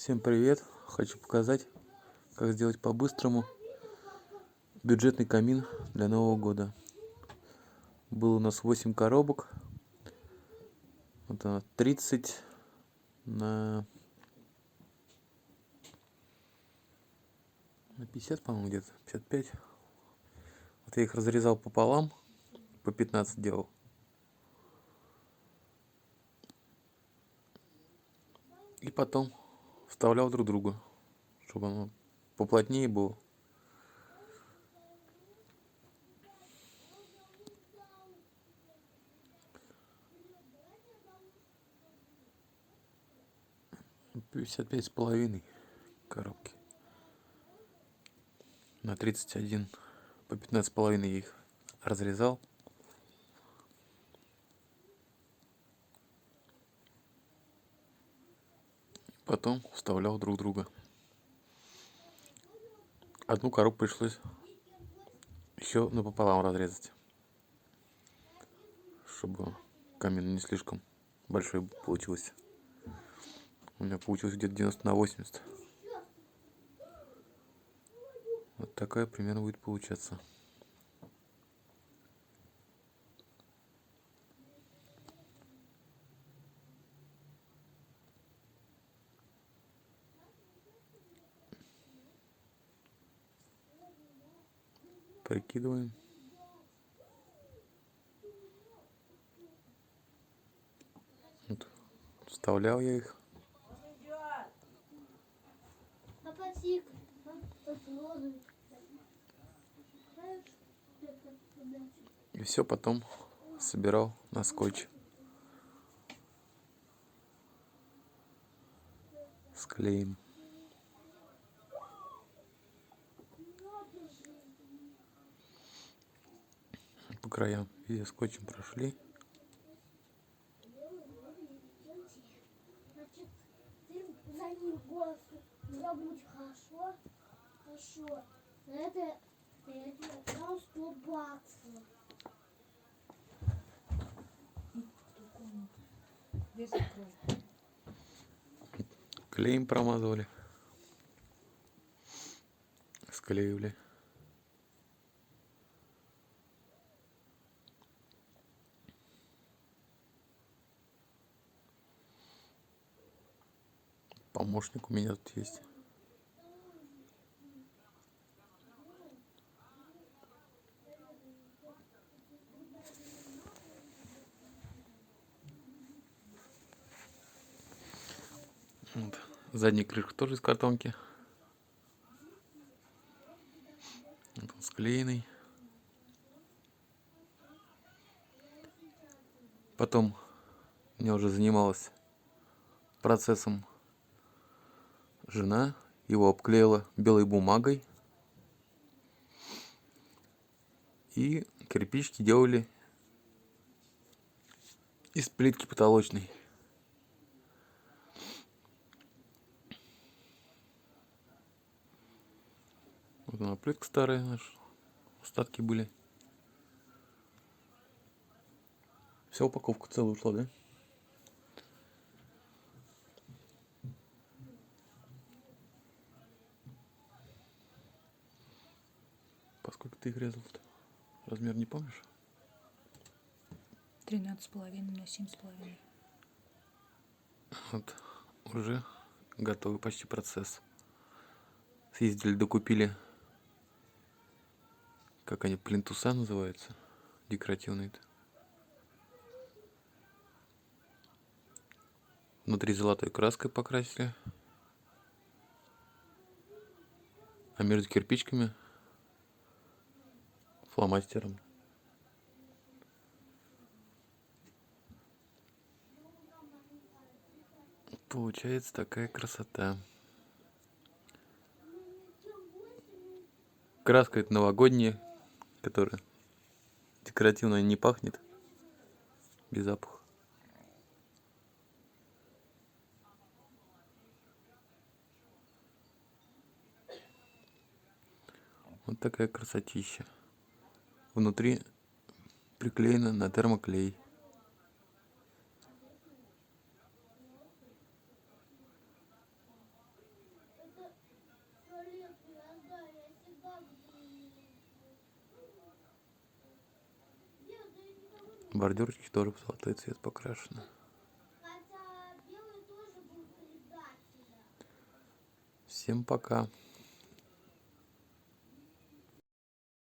Всем привет! Хочу показать, как сделать по-быстрому бюджетный камин для Нового года. Было у нас 8 коробок. Вот она, 30 на 50, по-моему, где-то 55. Вот я их разрезал пополам, по 15 делал. И потом вставлял друг другу, чтобы оно поплотнее было. Пятьдесят пять с половиной коробки на 31 по 15 с половиной я их разрезал. Потом вставлял друг друга. Одну коробку пришлось еще напополам разрезать, чтобы камин не слишком большой получился. У меня получилось где-то 90 на 80. Вот такая примерно будет получаться. Прикидываем. Вот. Вставлял я их. И все потом собирал на скотч. С клеем. По краям везде скотчем прошли. Хорошо. Это я тебе дам 100 баксов. Клеем промазывали. Склеивали. Помощник у меня тут есть. Вот. Задняя крышка тоже из картонки. Вот он склеенный. Потом меня уже занималась процессом жена. Его обклеила белой бумагой. И кирпичики делали из плитки потолочной. Вот она, плитка старая наша. Остатки были. Вся упаковка целая ушла, да? Поскольку ты их резал-то? Размер не помнишь? 13,5 на 7,5. Вот уже готовый почти процесс. Съездили, докупили, как они, плинтуса называются, декоративные-то. Внутри золотой краской покрасили, а между кирпичками фломастером. Получается такая красота. Краска это новогодняя, которая декоративно не пахнет, без запаха. Вот такая красотища. Внутри приклеено на термоклей. туалету, я знаю, я всегда где, да я никого не... Бордюрчики тоже в золотой цвет покрашены. Хотя белый тоже был предателя. Всем пока.